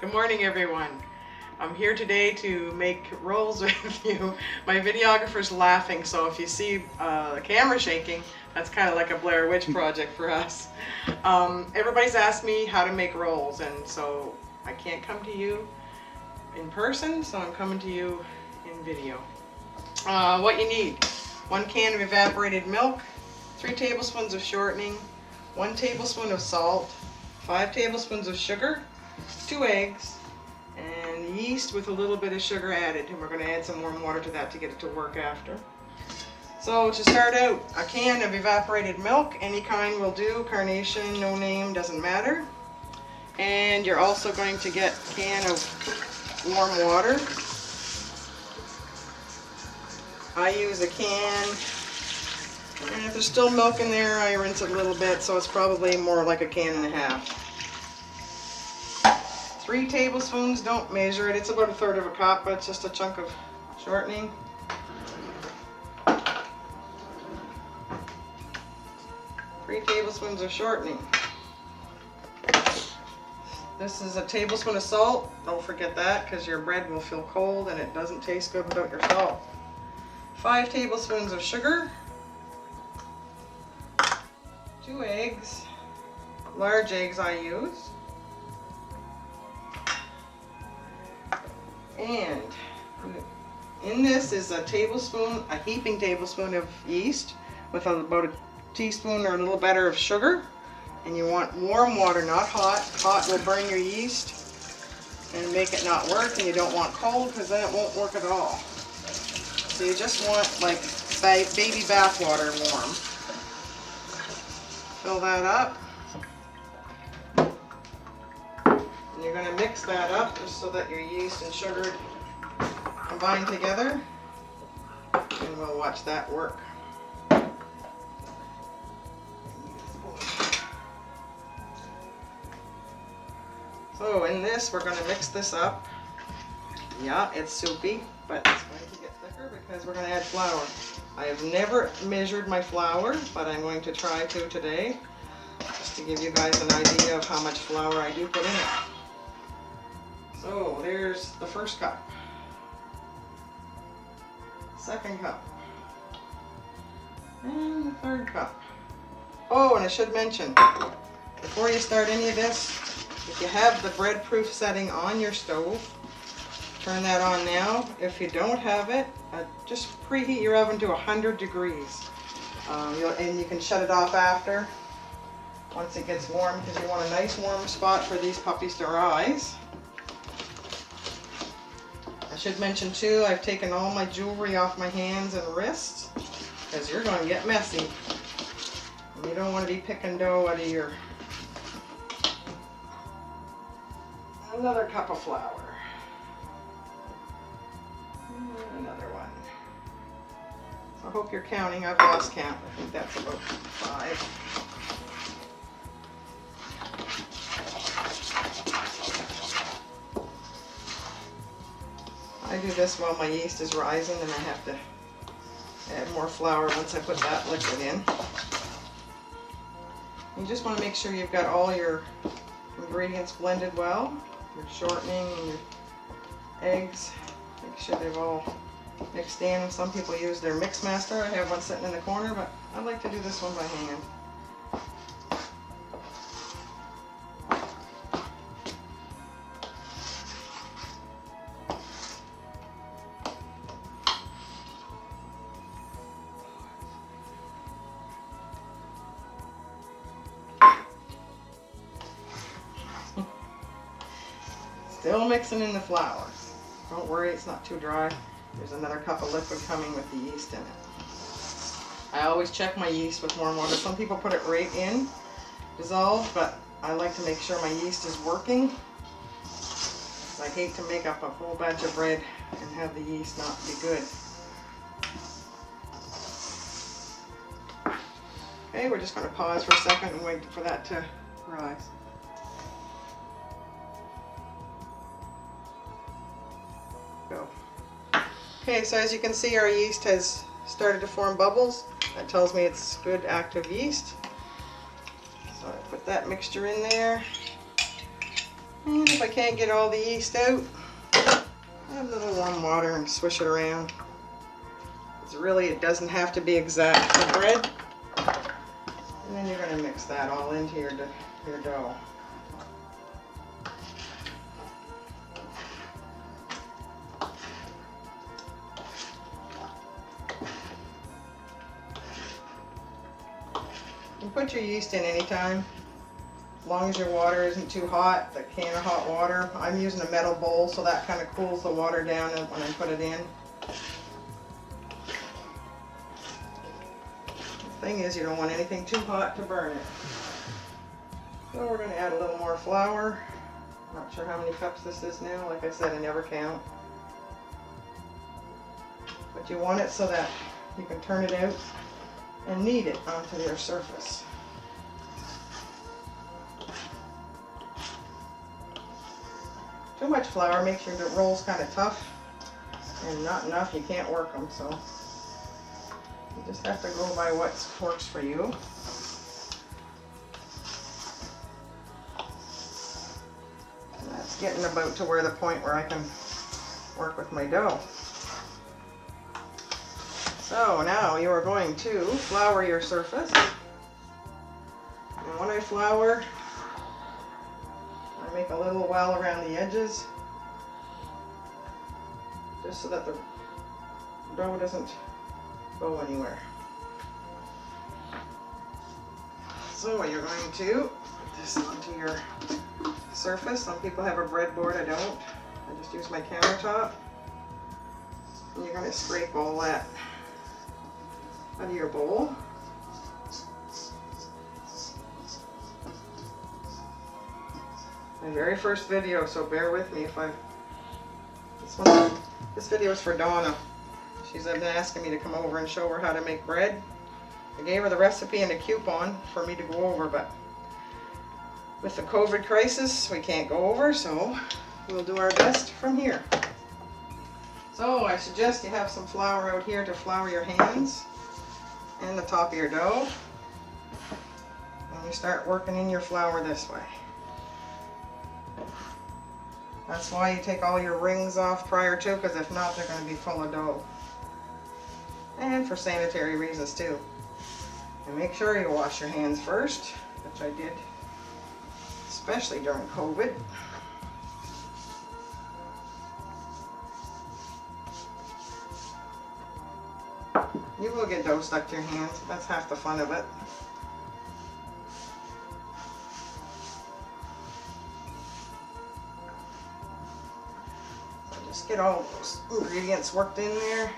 Good morning, everyone. I'm here today to make rolls with you. My videographer's laughing, so if you see the camera shaking, that's kind of like a Blair Witch project for us. Everybody's asked me how to make rolls, and so I can't come to you in person, so I'm coming to you in video. What you need: 1 can of evaporated milk, 3 tablespoons of shortening, 1 tablespoon of salt, 5 tablespoons of sugar, 2 eggs, and yeast with a little bit of sugar added, and we're going to add some warm water to that to get it to work after. So to start out, a can of evaporated milk, any kind will do, carnation, no name, doesn't matter. And you're also going to get a can of warm water. I use a can, and if there's still milk in there, I rinse it a little bit, so it's probably more like a can and a half. 3 tablespoons, don't measure it, it's about 1/3 of a cup, but it's just a chunk of shortening. 3 tablespoons of shortening. This is a tablespoon of salt, don't forget that because your bread will feel cold and it doesn't taste good without your salt. 5 tablespoons of sugar, 2 eggs, large eggs I use, and in this is a heaping tablespoon of yeast with about a teaspoon or a little better of sugar. And you want warm water, not hot. Hot will burn your yeast and make it not work, and you don't want cold because then it won't work at all. So you just want like baby bath water warm. Fill that up. And you're going to mix that up just so that your yeast and sugar combine together, and we'll watch that work. So in this, we're going to mix this up. Yeah, it's soupy, but it's going to get thicker because we're going to add flour. I have never measured my flour, but I'm going to try to today, just to give you guys an idea of how much flour I do put in it. So there's the first cup, second cup, and the third cup. Oh, and I should mention, before you start any of this, if you have the bread proof setting on your stove, turn that on now. If you don't have it, just preheat your oven to 100 degrees. And you can shut it off after, once it gets warm, because you want a nice warm spot for these puppies to rise. I should mention too, I've taken all my jewelry off my hands and wrists, because you're going to get messy. And you don't want to be picking dough out of your... Another cup of flour. And another one. So I hope you're counting. I've lost count. I think that's about 5. I do this while my yeast is rising, and I have to add more flour once I put that liquid in. You just want to make sure you've got all your ingredients blended well. Your shortening and your eggs, make sure they've all mixed in. Some people use their mix master. I have one sitting in the corner, but I like to do this one by hand. Still mixing in the flour. Don't worry, it's not too dry. There's another cup of liquid coming with the yeast in it. I always check my yeast with warm water. Some people put it right in, dissolved, but I like to make sure my yeast is working. I hate to make up a whole batch of bread and have the yeast not be good. Okay, we're just going to pause for a second and wait for that to rise. Go. Okay, so as you can see, our yeast has started to form bubbles. That tells me it's good active yeast. So I put that mixture in there. And if I can't get all the yeast out, add a little warm water and swish it around. It's really, it doesn't have to be exact for bread. And then you're going to mix that all into your dough. You can put your yeast in anytime, as long as your water isn't too hot, the can of hot water. I'm using a metal bowl, so that kind of cools the water down when I put it in. The thing is, you don't want anything too hot to burn it. So we're going to add a little more flour. Not sure how many cups this is now. Like I said, I never count. But you want it so that you can turn it out and knead it onto your surface. Too much flour makes your rolls kind of tough, and not enough, you can't work them. So you just have to go by what works for you. And that's getting about to where the point where I can work with my dough. So now you are going to flour your surface. And when I flour, I make a little well around the edges, just so that the dough doesn't go anywhere. So you're going to put this onto your surface. Some people have a breadboard, I don't. I just use my countertop. And you're going to scrape all that out of your bowl. My very first video, so bear with me if this video is for Donna. She's been asking me to come over and show her how to make bread. I gave her the recipe and a coupon for me to go over, but with the COVID crisis, we can't go over, so we'll do our best from here. So I suggest you have some flour out here to flour your hands and the top of your dough. And you start working in your flour this way. That's why you take all your rings off prior to, because if not, they're going to be full of dough. And for sanitary reasons too. And make sure you wash your hands first, which I did, especially during COVID. You will get dough stuck to your hands. That's half the fun of it. So just get all those ingredients worked in there.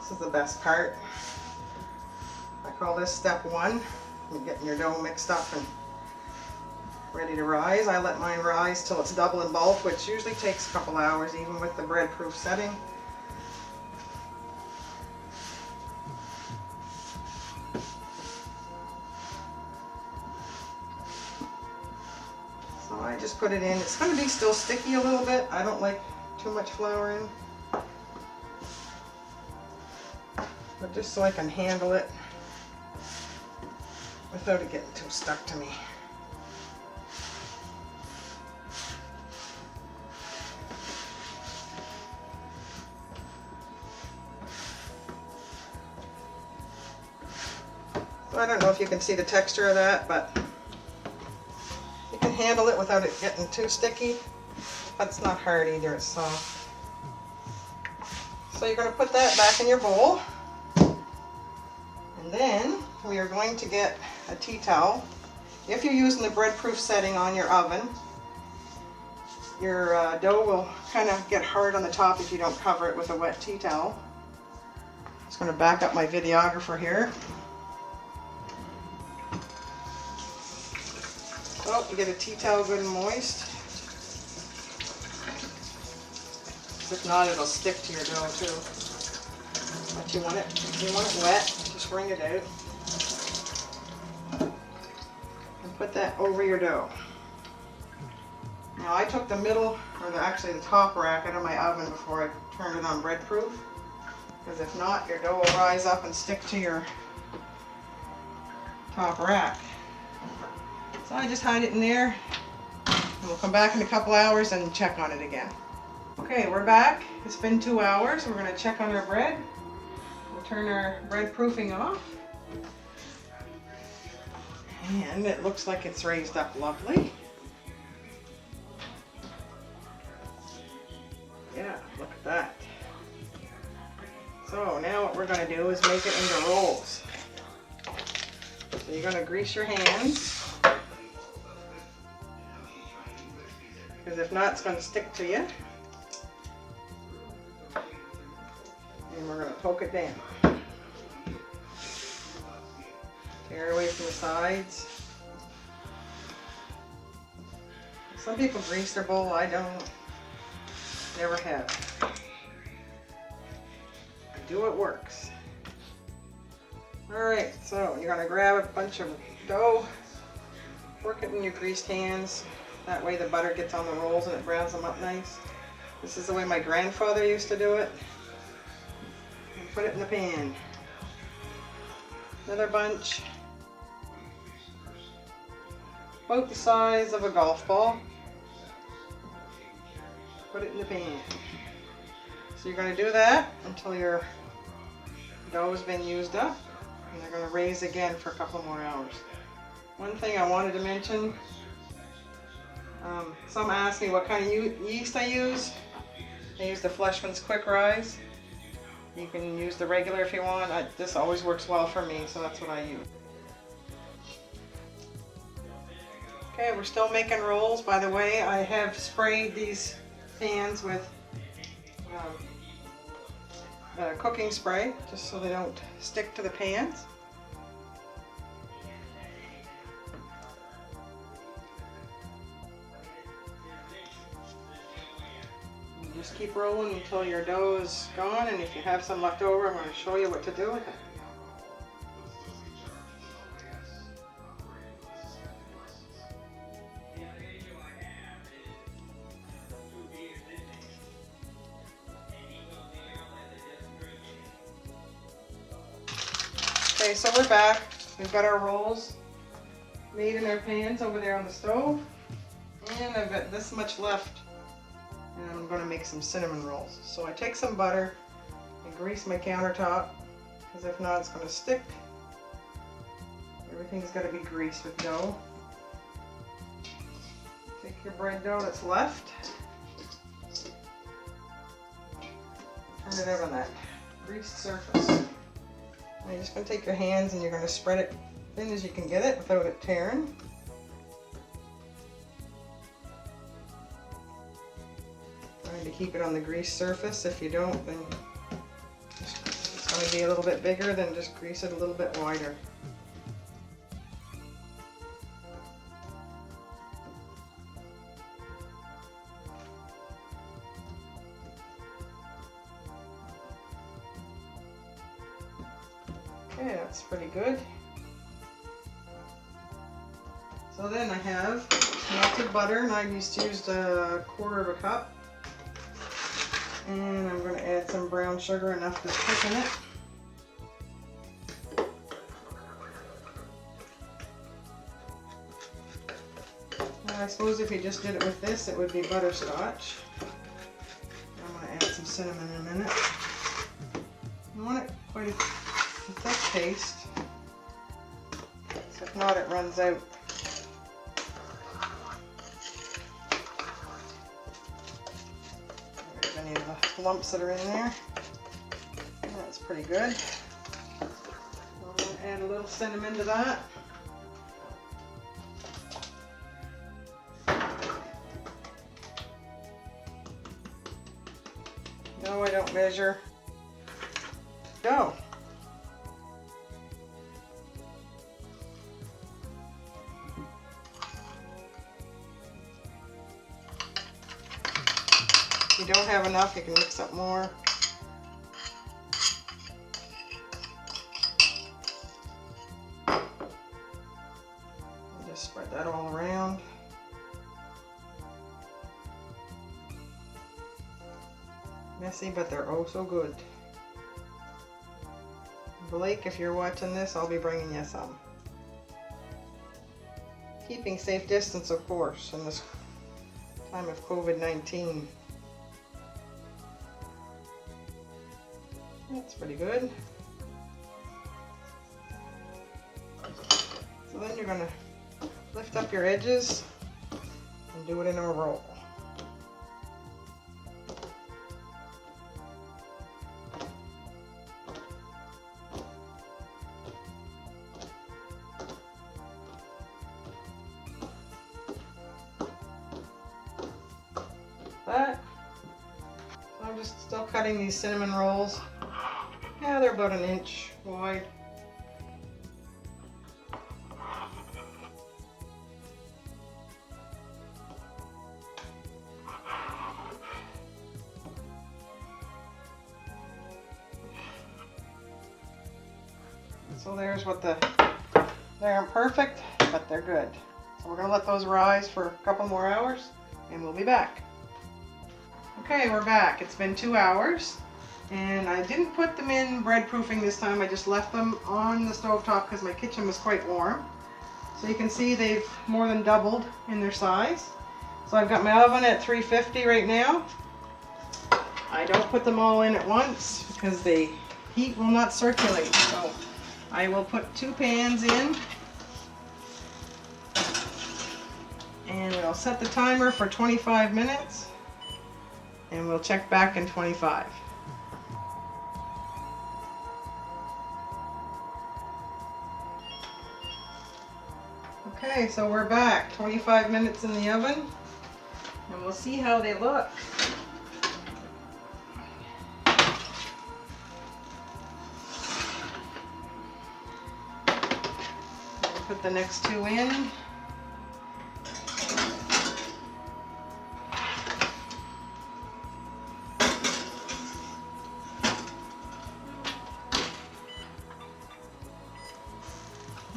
This is the best part. I call this step one. You're getting your dough mixed up and ready to rise. I let mine rise till it's double in bulk, which usually takes a couple hours, even with the bread proof setting. So I just put it in. It's going to be still sticky a little bit. I don't like too much flour in, but just so I can handle it without it getting too stuck to me. So I don't know if you can see the texture of that, but you can handle it without it getting too sticky. But it's not hard either, it's soft. So you're going to put that back in your bowl. And then we are going to get a tea towel. If you're using the bread proof setting on your oven, your dough will kind of get hard on the top if you don't cover it with a wet tea towel. Just going to back up my videographer here. So you get a tea towel good and moist. If not, it'll stick to your dough too. But you want it wet, just wring it out. And put that over your dough. Now I took the middle, or actually the top rack out of my oven before I turned it on bread proof. Because if not, your dough will rise up and stick to your top rack. So I just hide it in there, and we'll come back in a couple hours and check on it again. Okay, we're back. It's been 2 hours. We're going to check on our bread. We'll turn our bread proofing off. And it looks like it's raised up lovely. Yeah, look at that. So now what we're going to do is make it into rolls. So you're going to grease your hands, because if not, it's going to stick to you. And we're going to poke it down. Tear away from the sides. Some people grease their bowl, I don't. Never have. I do what works. Alright, so you're going to grab a bunch of dough, work it in your greased hands. That way the butter gets on the rolls and it browns them up nice. This is the way my grandfather used to do it. And put it in the pan. Another bunch. About the size of a golf ball. Put it in the pan. So you're going to do that until your dough has been used up. And they're going to raise again for a couple more hours. One thing I wanted to mention, some asked me what kind of yeast I use. I use the Fleischmann's Quick Rise. You can use the regular if you want. This always works well for me, so that's what I use. Okay, we're still making rolls. By the way, I have sprayed these pans with cooking spray, just so they don't stick to the pans. And just keep rolling until your dough is gone, and if you have some left over, I'm going to show you what to do with it. Okay, so we're back. We've got our rolls made in our pans over there on the stove. And I've got this much left. And I'm going to make some cinnamon rolls. So I take some butter and grease my countertop, because if not, it's going to stick. Everything's got to be greased with dough. Take your bread dough that's left. Turn it over on that greased surface. And you're just going to take your hands and you're going to spread it thin as you can get it without it tearing. Trying to keep it on the greased surface. If you don't, then it's going to be a little bit bigger, then just grease it a little bit wider. Okay, that's pretty good. So then I have melted butter, and I just used a 1/4 cup. And I'm going to add some brown sugar, enough to thicken it. And I suppose if you just did it with this, it would be butterscotch. I'm going to add some cinnamon in a minute. I want it quite a thick paste, so if not, it runs out. There's any of the lumps that are in there. That's pretty good. I'm going to add a little cinnamon to that. No, I don't measure. Go. If you don't have enough, you can mix up more. And just spread that all around. Messy, but they're oh so good. Blake, if you're watching this, I'll be bringing you some. keeping safe distance, of course, in this time of COVID-19. That's pretty good. So then you're going to lift up your edges and do it in a roll. That. So I'm just still cutting these cinnamon rolls. Yeah, they're about 1 inch wide. So there's what they aren't perfect, but they're good. So we're gonna let those rise for a couple more hours and we'll be back. Okay, we're back. It's been 2 hours and I didn't put them in bread proofing this time. I just left them on the stovetop because my kitchen was quite warm. So you can see they've more than doubled in their size. So I've got my oven at 350 right now. I don't put them all in at once because the heat will not circulate. So I will put 2 pans in and we'll set the timer for 25 minutes and we'll check back in 25. Okay, so we're back 25 minutes in the oven and we'll see how they look. Put the next 2 in.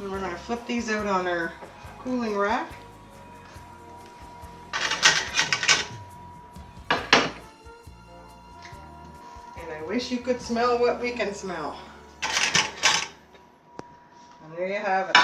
And we're going to flip these out on our cooling rack. And I wish you could smell what we can smell. And there you have it.